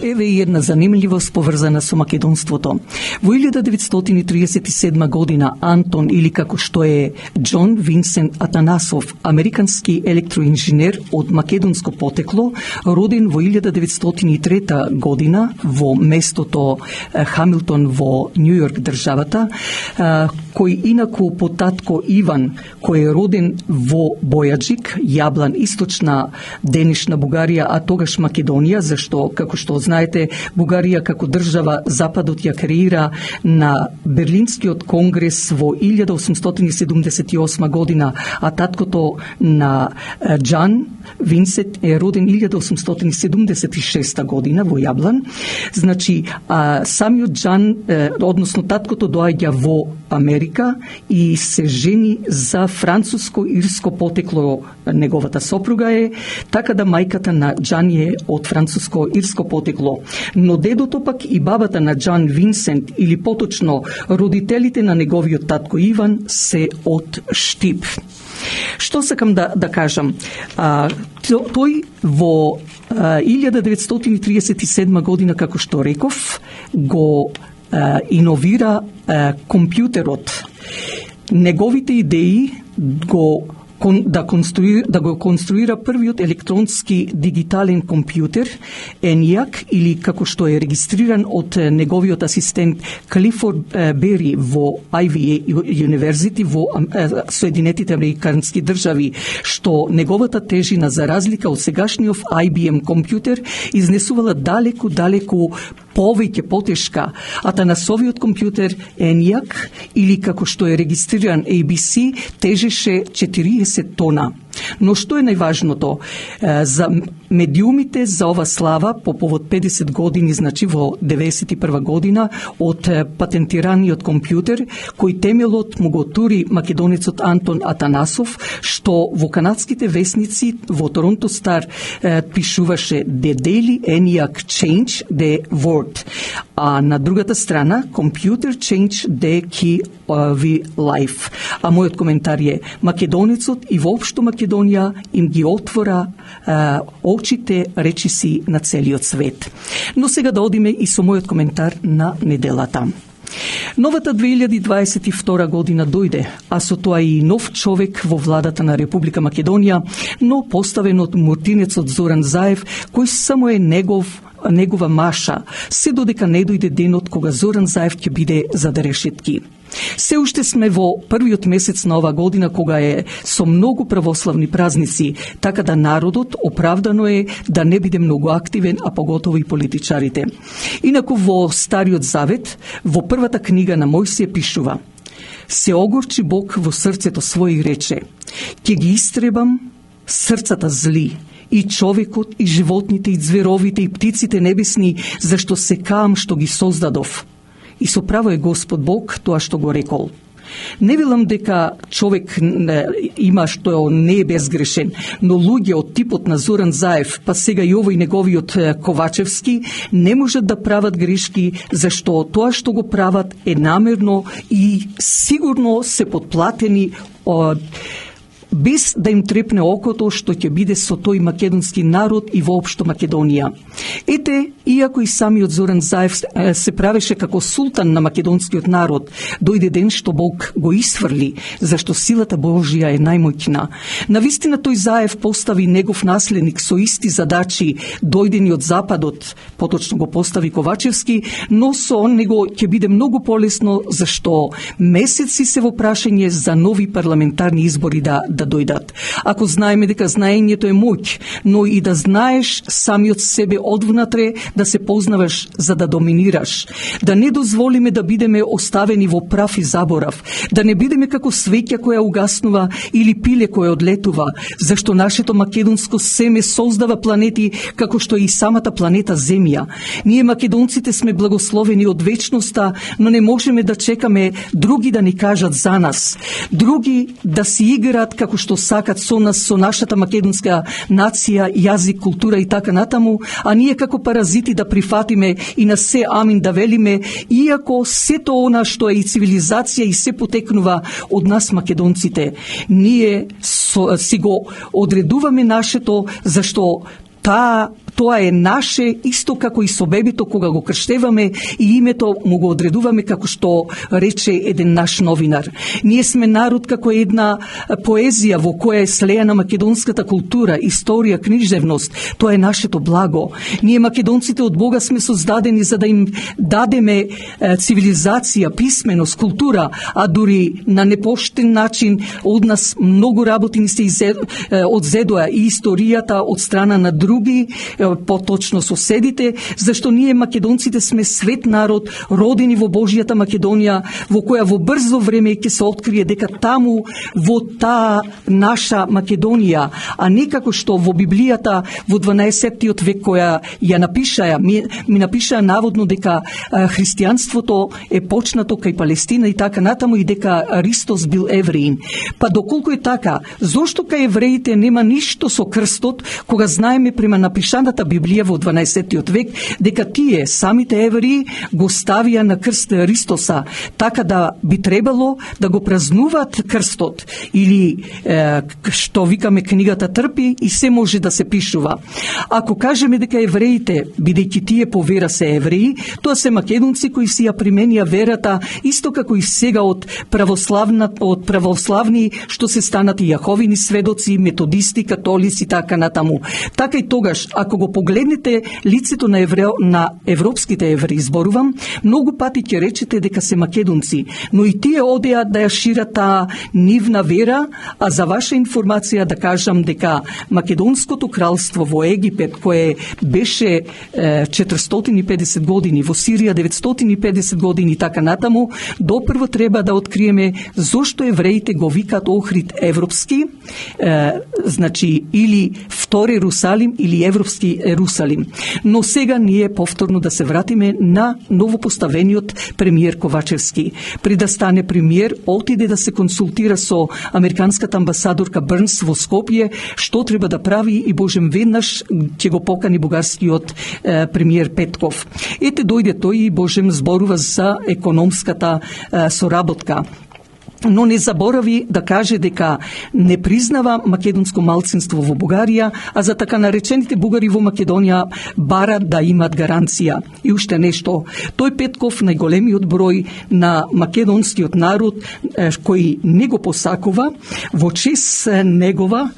Еве и една занимливост поврзана со македонството. Во 1937 година Антон, или како што е Џон Винсент Атанасов, американски електроинженер од македонско потекло, роден во 1903 година во местото Хамилтон во Њујорк државата, кој инаку по татко Иван, кој е роден во Бојаджик, Јаблан, источна денешна Бугарија, а тогаш Македонија, зашто, како што знаете, Бугарија како држава Западот ја креира на Берлинскиот конгрес во 1878 година, а таткото на Џан Винсент е роден 1876 година во Јаблан. Значи, самиот Џан, односно таткото, доаѓа во Америка и се жени за француско-ирско потекло. Неговата сопруга е, така да мајката на Џан е од француско-ирско потекло. Но дедото пак и бабата на Џан Винсент, или поточно родителите на неговиот татко Иван, се од Штип. Што сакам да кажам? Тој во 1937 година, како што реков, го иновира компјутерот. Неговите идеи да го конструира првиот електронски дигитален компјутер ENIAC, или како што е регистриран од неговиот асистент Клифорд Бери во Ivy University во Соединетите Американски држави, што неговата тежина, за разлика од сегашниот IBM компјутер, изнесувала далеку повеќе потешка. Атанасовиот компјутер ENIAC, или како што е регистриран ABC, тежеше 40 тона. Но што е најважното? За медиумите за ова слава по повод 50 години, значи во 91 година, од патентираниот компјутер, кој темелот му го тури македонецот Антон Атанасов, што во канадските весници во Торонто Стар пишуваше The Daily ENIAC Change the World, а на другата страна Computer Change the Key of Life. А мојот коментар е: македонецот и воопшто Македонија им ги отвора очите, речиси, на целиот свет. Но сега да одиме и со мојот коментар на неделата. Новата 2022 година дојде, а со тоа и нов човек во владата на Република Македонија, но поставен од муртинецот Зоран Заев, кој само е негова маша, се додека не дојде денот кога Зоран Заев ќе биде за решетки. Се уште сме во првиот месец на ова година, кога е со многу православни празници, така да народот оправдано е да не биде многу активен, а поготово и политичарите. Инаку во Стариот Завет, во првата книга на Мојсија пишува: се огорчи Бог во срцето свој и рече: ќе ги истребам срцата зли, и човекот, и животните, и зверовите, и птиците небесни, зашто се каам што ги создадов. И со право е Господ Бог тоа што го рекол. Не велам дека човек има што не е безгрешен, но луѓе од типот на Зоран Заев, па сега и овој неговиот Ковачевски, не можат да прават грешки, зашто тоа што го прават е намерно и сигурно се подплатени без да им трепне окото што ќе биде со тој македонски народ и воопшто Македонија. Ете, иако и самиот Зоран Заев се правеше како султан на македонскиот народ, дојде ден што Бог го исфрли, зашто силата Божија е најмоќна. Навистина тој Заев постави негов наследник со исти задачи, дојдени од Западот, поточно го постави Ковачевски, но со него ќе биде многу полесно, зашто месеци се во прашање за нови парламентарни избори да дојдат. Ако знаеме дека знаењето е моќ, но и да знаеш самиот себе одвнатре, да се познаваш за да доминираш, да не дозволиме да бидеме оставени во прав и заборав, да не бидеме како свеќа која угаснува или пиле која одлетува, зашто нашето македонско семе создава планети како што и самата планета Земја. Ние македонците сме благословени од вечноста, но не можеме да чекаме други да ни кажат за нас, други да си играат како што сакат со нас, со нашата македонска нација, јазик, култура и така натаму, а ние како паразити да прифатиме и на се амин да велиме, иако сето она што е и цивилизација и се потекнува од нас македонците. Ние си го одредуваме нашето, зашто Тоа е наше, исто како и со бебето кога го крштеваме и името му го одредуваме како што рече еден наш новинар. Ние сме народ како една поезија во која е слеена македонската култура, историја, книжевност. Тоа е нашето благо. Ние македонците од Бога сме создадени за да им дадеме цивилизација, писменост, култура, а дури на непоштен начин од нас многу работи ни се одзедоа и историјата од страна на други, поточно соседите, зашто ние македонците сме свет народ, родени во Божјата Македонија, во која во брзо време ќе се открие дека таму во таа наша Македонија, а не како што во Библијата во 12-тиот век која ја напишаја, ми напишаја наводно дека христијанството е почнато кај Палестина и така натаму и дека Христос бил евреин. Па доколку е така, зошто кај евреите нема ништо со крстот, кога знаеме према напишаната Библија во 12-тиот век дека тие самите евреи го ставија на крст Христоса, така да би требало да го празнуваат крстот или што викаме книгата трпи и се може да се пишува. Ако кажеме дека евреите, бидејќи тие по вера се евреи, тоа се македонци кои си ја применија верата исто како и сега од православни што се станат и јаховини сведоци, методисти, католици така натаму. Така и тогаш, ако го погледнете лицето на европските евреи, зборувам, многу пати ќе речете дека се македонци, но и тие одеа да ја шират таа нивна вера, а за ваша информација да кажам дека Македонското кралство во Египет, кое беше 450 години, во Сирија 950 години така натаму, допрво треба да откриеме зошто евреите го викат Охрид европски, значи или втори Ерусалим или европски Ерусалим. Но сега ние повторно да се вратиме на новопоставениот премиер Ковачевски. При да стане премиер, отиде да се консултира со американската амбасадорка Брнс во Скопје, што треба да прави и божем веднаш ќе го покани бугарскиот премиер Петков. Ете дојде тој и божем зборува за економската соработка. Но не заборави да каже дека не признава македонско малцинство во Бугарија, а за така наречените бугари во Македонија бара да имат гаранција. И уште нешто, тој Петков, најголемиот број на македонскиот народ кој не го посакува, во чест негова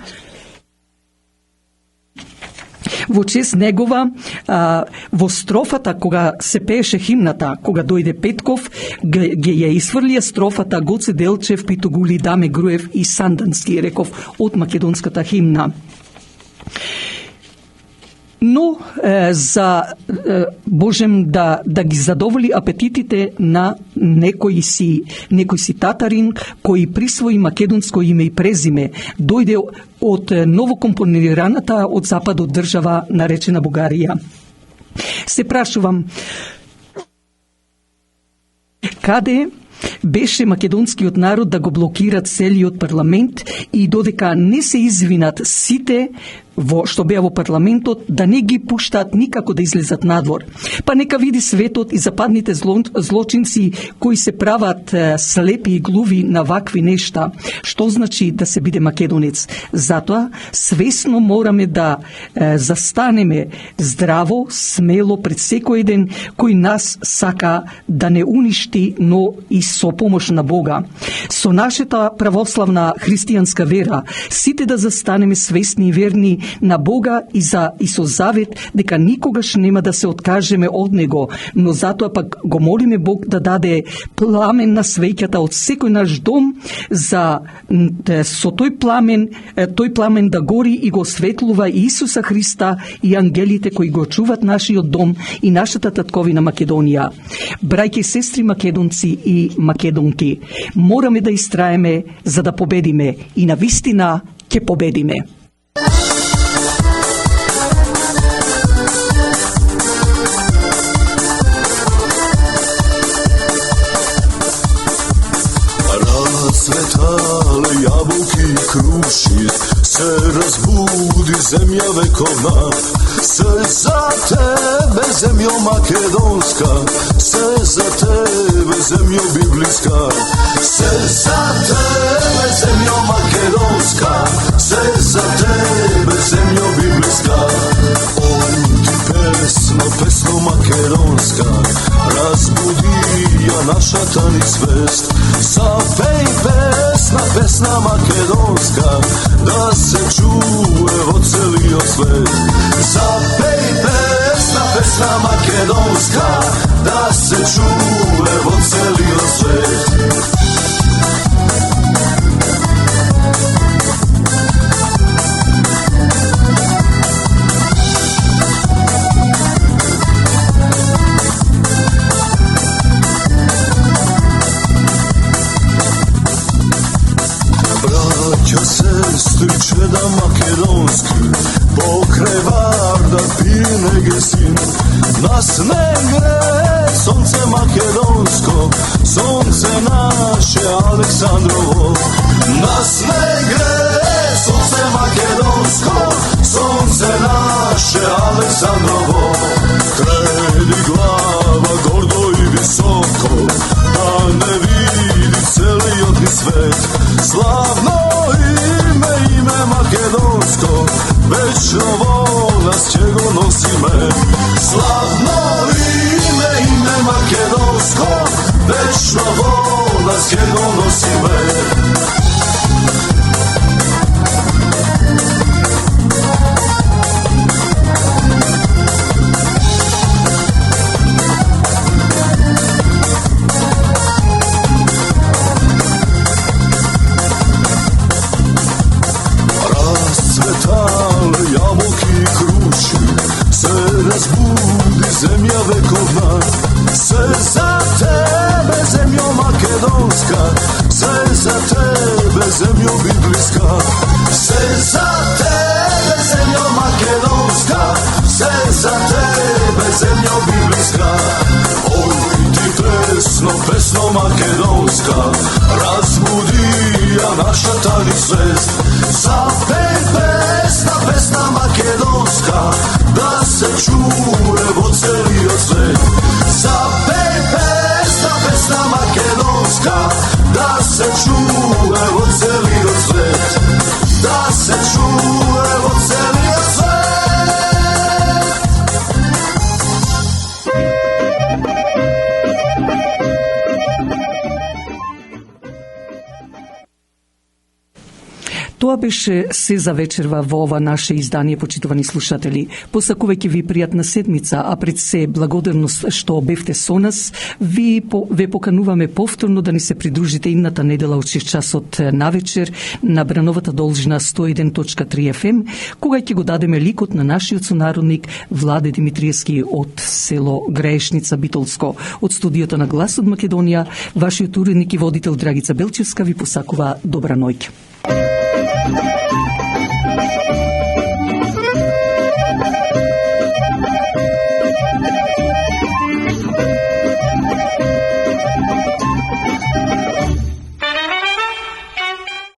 во строфата кога се пееше химната, кога дојде Петков, ги ја изфрлија строфата Гоце Делчев, Питогули, Даме Груев и Сандански, реков, од македонската химна. Но за божем да ги задоволи апетитите на некој си татарин кој присвои македонско име и презиме, дојде од новокомпонираната од западот држава наречена Бугарија. Се прашувам, каде беше македонскиот народ да го блокират целиот парламент и додека не се извинат сите што беа во парламентот, да не ги пуштаат никако да излезат надвор. Па нека види светот и западните злочинци кои се прават слепи и глуви на вакви нешта. Што значи да се биде македонец? Затоа свесно мораме да застанеме здраво, смело пред секој еден кој нас сака да не уништи, но и со помош на Бога. Со нашата православна христијанска вера, сите да застанеме свесни и верни на Бога и со завет дека никогаш нема да се откажеме од Него, но затоа пак го молиме Бог да даде пламен на свеќата од секој наш дом, за со тој пламен да гори и го осветлува Исуса Христа и ангелите кои го чуват нашиот дом и нашата татковина Македонија. Брајки и сестри македонци и македонки, мораме да истраеме за да победиме и на вистина ќе победиме. Расцветали јаболки и круши, се разбуди земја вековна, се за тебе земјо македонска, се за тебе земјо библиска, се за тебе земјо македонска, се за тебе земјо библиска. pesno makedonska, razbudija naša tani svest. Zapej pesna makedonska, da se čuje vo celio svet. Zapej pesna makedonska, da se čuje vo celio svet. Sestryčeda makedonski, pokraj Varda pine gesin. Nas ne gre sonce makedonsko, sonce naše Aleksandrovo. Nas ne gre sonce makedonsko, sonce naše Aleksandrovo. Kredi glava gordo i visoko, da ne vidi celiotni svet. Slavno ime makedonsko, večno volas čego nosime. Slavno ime makedonsko, večno volas čego nosime. Zemlja vekovna, sve za tebe, zemljo makedonska, sve za tebe, zemljo biblijska. Sve za tebe, zemljo makedonska, sve za tebe, zemljo biblijska. Oj ti pesno makedonska, razbudija naša tani svest. Zapej pesna makedonska, da se čuje vo celio svet. Zapej pesna makedonska, da se čuje vo celio svet. Da se čuje vo celio svet. Тоа беше се за вечерва во ова наше издание, почитувани слушатели. Посакувајќи ви пријатна седмица, а пред се благодарност што бевте со нас, ве покануваме повторно да ни се придружите идната недела од 6 часот навечер на брановата должина 101.3 FM, кога ќе го дадеме ликот на нашиот сонародник Владе Димитриевски од село Граешница, Битолско. Од студиото на Глас од Македонија, вашиот уредник и водител Драгица Белчевска ви посакува добра ноќ.